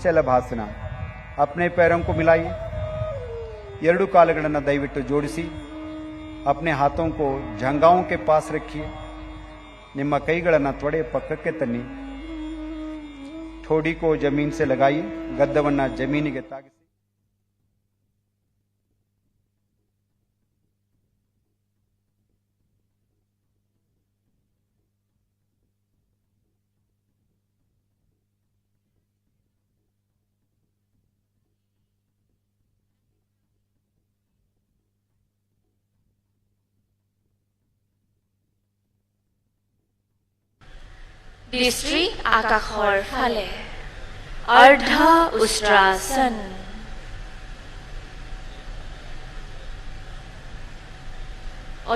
ಶಲಭಾಸನ. अपने पैरों को मिलाइए. ಎರಡು ಕಾಲುಗಳನ್ನು ದಯವಿಟ್ಟು ಜೋಡಿಸಿ. अपने हाथों को जंघाओं के पास रखिए. ನಿಮ್ಮ ಕೈಗಳನ್ನು ತೊಡೆ ಪಕ್ಕಕ್ಕೆ ತನ್ನಿ. ठोड़ी को जमीन से लगाइए. ಗದ್ದವನ್ನ ಜಮೀನಿಗೆ ತಾಗಿಸಿ. দৃষ্টি আকাশৰ ফালে. অৰ্ধ উষ্ট্ৰাসন.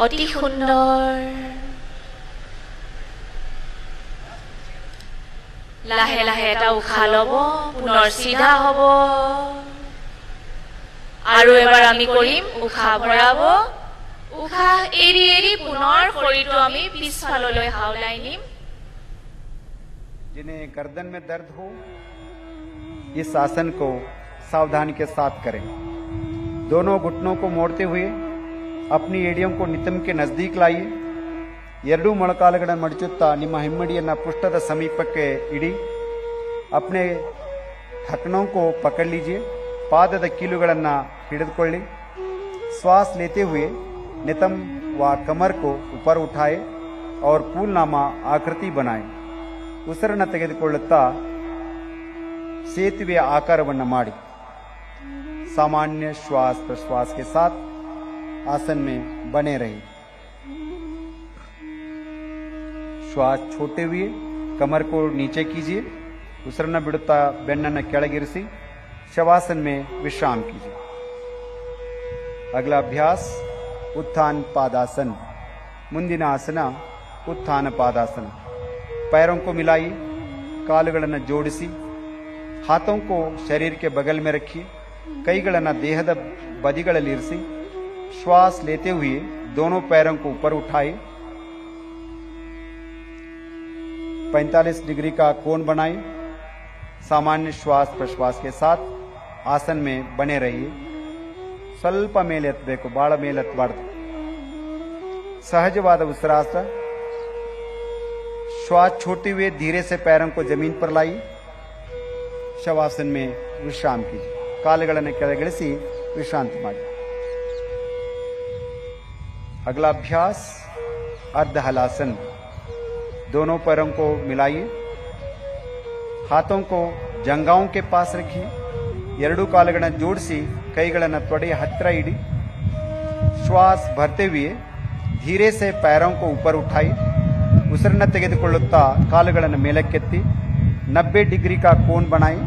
অতি সুন্দৰ. লাহে লাহে এটা উশাহ ল'ব. পুনৰ চিধা হ'ব. আৰু এবাৰ আমি কৰিম. উশাহ ভৰাব. উশাহ এৰি এৰি পুনৰ শৰীৰটো আমি পিছফাললৈ হাওলাই নিম. जिन्हें गर्दन में दर्द हो इस आसन को सावधानी के साथ करें. दोनों घुटनों को मोड़ते हुए अपनी एड़ियों को नितंब के नजदीक लाइए. ಎರಡೂ ಮೊಳಕಾಲುಗಳನ್ನು ಮಡಚುತ್ತಾ ನಿಮ್ಮ ಹಿಮ್ಮಡಿಯನ್ನು ಪೃಷ್ಠದ ಸಮೀಪಕ್ಕೆ ಇಡಿ. अपने ढकनों को पकड़ लीजिए. पादದ ಕೀಲುಗಳನ್ನು ಹಿಡಿದುಕೊಳ್ಳಿ. श्वास लेते हुए नितंब व कमर को ऊपर उठाए और फूलनामा आकृति बनाएं. ಉಸಿರನ್ನು ತೆಗೆದುಕೊಳ್ಳುತ್ತಾ ಸೇತುವೆಯ ಆಕಾರವನ್ನು ಮಾಡಿ. सामान्य श्वास प्रश्वास के साथ आसन में बने रहिए. श्वास छोड़ते हुए कमर को नीचे कीजिए. ಉಸಿರನ್ನು ಬಿಡುತ್ತಾ ಬೆನ್ನನ್ನು ಕೆಳಗಿರಿಸಿ शवासन में विश्राम कीजिए. अगला अभ्यास उत्थान पादासन. ಮುಂದಿನ ಆಸನ उत्थान पादासन. पैरों को मिलाइए. ಕಾಲುಗಳನ್ನು ಜೋಡಿಸಿ. हाथों को शरीर के बगल में रखिए. ಕೈಗಳನ್ನು ದೇಹದ ಬದಿಗಳಲ್ಲಿ ಇರಿಸಿ. श्वास लेते हुए दोनों पैरों को ऊपर उठाइए. 45 डिग्री का कोण बनाइए. सामान्य श्वास प्रश्वास के साथ आसन में बने रहिए. ಸ್ವಲ್ಪ ಮೇಲೆ ಎತ್ತಬೇಕು, ಬಹಳ ಮೇಲೆ ಎತ್ತಬಾರ್ದು. सहजवाद ಉಸಿರಾಟ. श्वास छोड़ते हुए धीरे से पैरों को जमीन पर लाइए. शवासन में विश्राम कीजिए. ಕಾಲುಗಳನ್ನು ಕೆಳಗಿಳಿಸಿ ವಿಶ್ರಾಂತಿ ಮಾಡಿ. अगला अभ्यास अर्ध हलासन. दोनों पैरों को मिलाइए. हाथों को जंघाओं के पास रखिए. ಎರಡೂ ಕಾಲುಗಳನ್ನು ಜೋಡಿಸಿ ಕೈಗಳನ್ನು ತೊಡೆಯ ಹತ್ತಿರ ಇಡಿ. श्वास भरते हुए धीरे से पैरों को ऊपर उठाइए. ಉಸಿರನ್ನು ತೆಗೆದುಕೊಳ್ಳುತ್ತಾ ಕಾಲುಗಳನ್ನು ಮೇಲಕ್ಕೆತ್ತಿ 90 डिग्री का कोण बनाइए.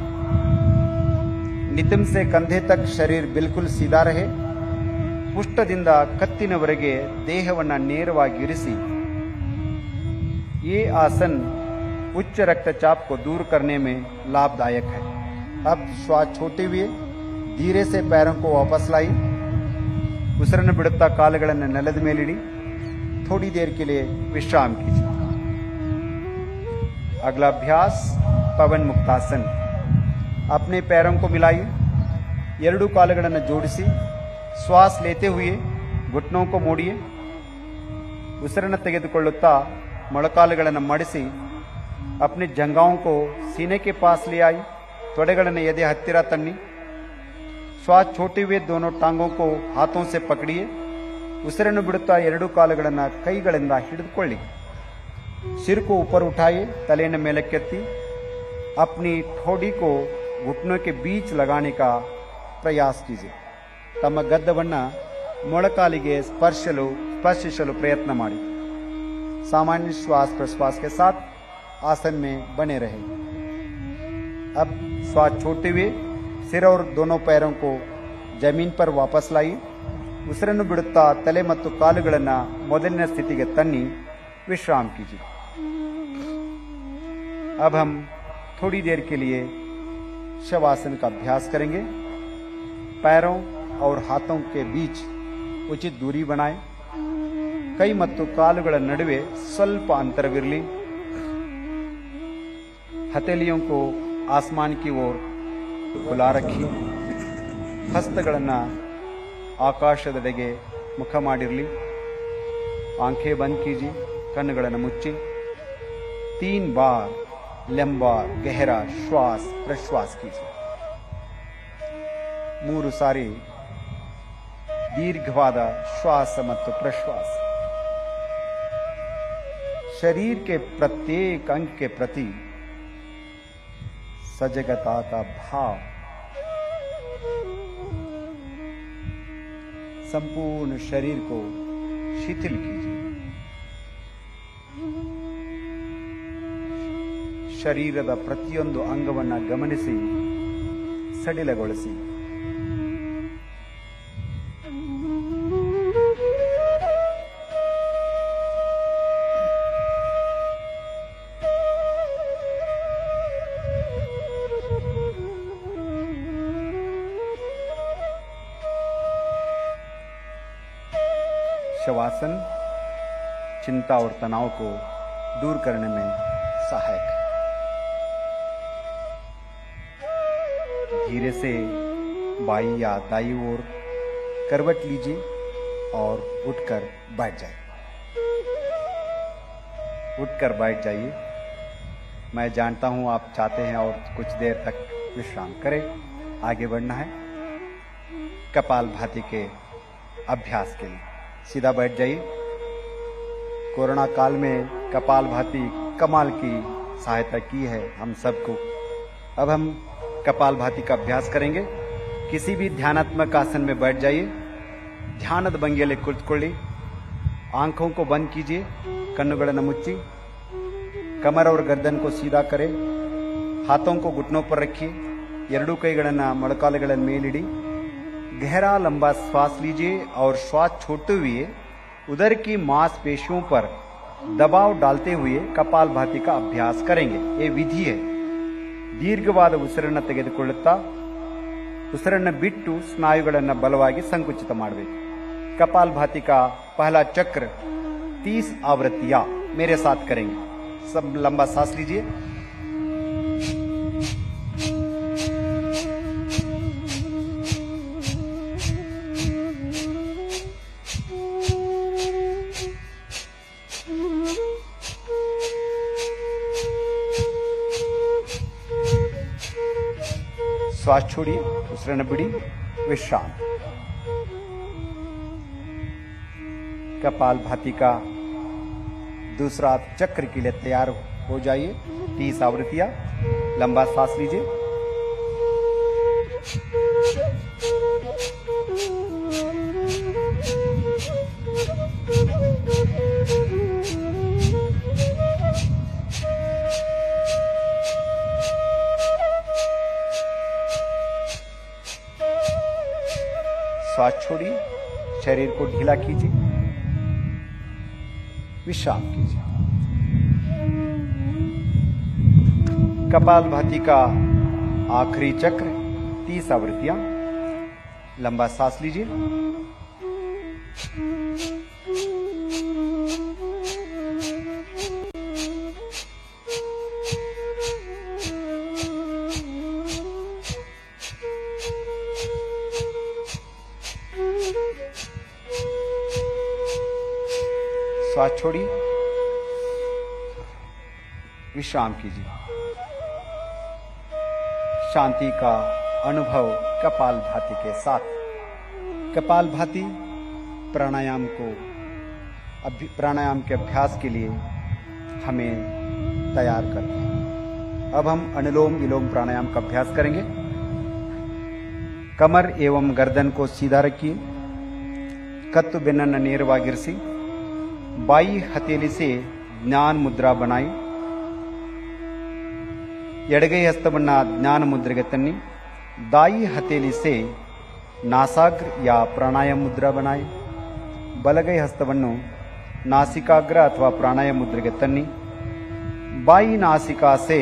नितंब से कंधे तक शरीर बिल्कुल सीधा रहे. ಪುಷ್ಟದಿಂದ ಕತ್ತಿನವರೆಗೆ ದೇಹವನ್ನು ನೇರವಾಗಿ ಇರಿಸಿ. ये आसन उच्च रक्तचाप को दूर करने में लाभदायक है. अब श्वास छोड़ते हुए धीरे से पैरों को वापस लाइए. ಉಸಿರನ್ನು ಬಿಡುತ್ತಾ ಕಾಲುಗಳನ್ನು ನೆಲದ ಮೇಲಿಡಿ. थोड़ी देर के लिए विश्राम कीजिए. अगला अभ्यास पवन मुक्तासन. अपने पैरों को मिलाइए. ಎರಡೂ ಕಾಲುಗಳನ್ನು ಜೋಡಿಸಿ श्वास लेते हुए घुटनों को मोड़िए. ಉಸಿರನ್ನು ತೆಗೆದುಕೊಳ್ಳುತ್ತಾ ಮೊಳಕಾಲುಗಳನ್ನು ಮಡಿಸಿ अपने जंघाओं को सीने के पास ले आई. ತೊಡೆಗಳನ್ನು ಎದೆ ಹತ್ತಿರ ತನ್ನಿ. श्वास छोड़ते हुए दोनों टांगों को हाथों से पकड़िए. ಉಸಿರನ್ನು ಬಿಡುತ್ತಾ ಎರಡೂ ಕಾಲುಗಳನ್ನು ಕೈಗಳಿಂದ ಹಿಡಿದುಕೊಳ್ಳಿ. सिर को ऊपर उठाइए. तलेಯನ್ನು ಮೇಲಕ್ಕೆತ್ತಿ. अपनी ठोड़ी को घुटनों के बीच लगाने का प्रयास कीजिए. ತಮ್ಮ ಗದ್ದವನ್ನು ಮೊಳಕಾಲಿಗೆ ಸ್ಪರ್ಶಿಸಲು ಪ್ರಯತ್ನ ಮಾಡಿ. सामान्य श्वास प्रश्वास के साथ आसन में बने रहे. अब श्वास छोड़ते हुए सिर और दोनों पैरों को जमीन पर वापस लाइए. ಉಸಿರನ್ನು ಬಿಡುತ್ತಾ ತಲೆ ಮತ್ತು ಕಾಲುಗಳನ್ನು ಮೊದಲಿನ ಸ್ಥಿತಿಗೆ ತನ್ನಿ विश्राम कीजिए. अब हम थोड़ी देर के लिए शवासन का अभ्यास करेंगे. पैरों और हाथों के बीच उचित दूरी बनाएं. ಕೈ ಮತ್ತು ಕಾಲುಗಳ ನಡುವೆ ಸ್ವಲ್ಪ ಅಂತರವಿರಲಿ. हथेलियों को आसमान की ओर खुला रखिए ಹಸ್ತಗಳನ್ನು ಆಕಾಶದೆಡೆಗೆ ಮುಖ ಮಾಡಿರಲಿ आंखें बंद कीजिए कन्नुಗಳನ್ನು ಮುಚ್ಚಿ 3 बार लंबा गहरा श्वास प्रश्वास कीजिए 3 सारी दीर्घवाद श्वास ಮತ್ತು प्रश्वास शरीर के प्रत्येक अंग के प्रति सजगता का भाव संपूर्ण शरीर को शिथिल कीजिए ಶರೀರದ ಪ್ರತಿಯೊಂದು ಅಂಗವನ್ನು ಗಮನಿಸಿ ಸಡಿಲಗೊಳಿಸಿ शवासन चिंता और तनाव को दूर करने में सहायक है। धीरे से बाई या दाई ओर करवट लीजिए और उठकर बैठ जाइए। उठकर बैठ जाइए। मैं जानता हूं आप चाहते हैं और कुछ देर तक विश्राम करें। आगे बढ़ना है कपालभाति के अभ्यास के लिए। सीधा बैठ जाइए। कोरोना काल में कपालभाति कमाल की सहायता की है हम सबको। अब हम कपालभाति का अभ्यास करेंगे। किसी भी ध्यानात्मक आसन में बैठ जाइए। ध्यानद भंगिಯಲ್ಲಿ ಕುಳಿತುಕೊಳ್ಳಿ। आंखों को बंद कीजिए, कन्नुಗಳನ್ನು ಮುಚ್ಚಿ, कमर और गर्दन को सीधा करें। हाथों को घुटनों पर रखिए। ಎರಡೂ ಕೈಗಳನ್ನು ಮೊಣಕಾಲುಗಳ ಮೇಲಿಡಿ। गहरा लंबा श्वास लीजिए और श्वास छोड़ते हुए उदर की मांसपेशियों पर दबाव डालते हुए कपालभाति का अभ्यास करेंगे। ये विधि है। दीर्घवाದ ಉಸಿರನ್ನು ತೆಗೆದುಕೊಳ್ಳುತ್ತಾ ಉಸಿರನ್ನು ಬಿಟ್ಟು ಸ್ನಾಯುಗಳನ್ನು ಬಲವಾಗಿ ಸಂಕುಚಿತ ಮಾಡಬೇಕು। कपालभाति का पहला चक्र 30 आवृत्तियां मेरे साथ करेंगे। सब लंबा सांस लीजिए। श्वास छोड़िए, उसिरನ್ನು बिड़ी, विश्राम। कपालभाति का दूसरा चक्र के लिए तैयार हो जाइए। 30 आवृत्तियां। लंबा सांस लीजिए। श्वास छोड़िए, शरीर को ढीला कीजिए, विश्राम कीजिए। कपालभाति का आखिरी चक्र 30 आवृत्तियां। लंबा सांस लीजिए। श्वास छोड़िए, विश्राम कीजिए। शांति का अनुभव कपालभाति के साथ। कपालभाति प्राणायाम के अभ्यास के लिए हमें तैयार करते हैं। अब हम अनुलोम विलोम प्राणायाम का अभ्यास करेंगे। कमर एवं गर्दन को सीधा रखिए। कತ್ತು ಬೆನ್ನನ್ನು ನೇರವಾಗಿರಿಸಿ बाई हथेली से ज्ञान मुद्रा बनाई। ಎಡಗೈ ಹಸ್ತವನ್ನು ಜ್ಞಾನ ಮುದ್ರೆಗೆ ತನ್ನಿ। दाई हथेली से नासाग्र या प्राणायाम मुद्रा बनाई। ಬಲಗೈ ಹಸ್ತವನ್ನು नासिकाग्र अथवा प्राणायाम मुद्रेಗೆ तन्नी। बाई नासिका से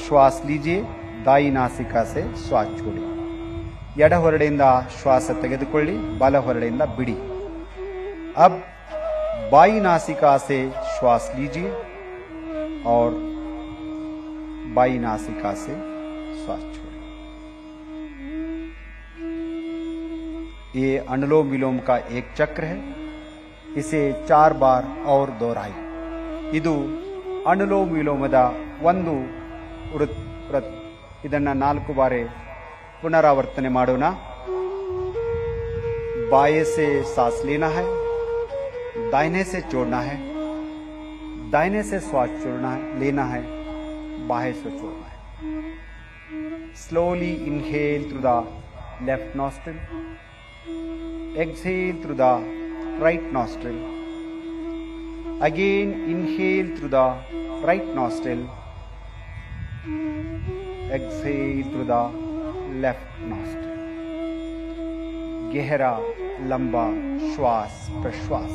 श्वास लीजिए, दाई नासिका से श्वास छोड़िए। ಎಡ ಹೊರಡೆಯಿಂದ ಶ್ವಾಸ ತೆಗೆದುಕೊಳ್ಳಿ, ಬಲ ಹೊರಡೆಯಿಂದ ಬಿಡಿ। अब बाई नासिका से श्वास लीजिए और बाई नासिका से श्वास छोड़िए। ये अनुलोम विलोम का एक चक्र है। इसे 4 बार और दोहराई। ಇದು ಅನುಲೋಮ ವಿಲೋಮದ ಒಂದು ಇದನ್ನ 4 ಬಾರಿ ಪುನರಾವರ್ತನೆ ಮಾಡೋಣ। बाएं से सांस लेना है, दाहिने से छोड़ना है, दाहिने से श्वास छोड़ना है, लेना है, बाएं से छोड़ना है। Slowly inhale through the left nostril, exhale through the right nostril. Again inhale through the right nostril, exhale through the left nostril. गहरा लंबा श्वास प्रश्वास।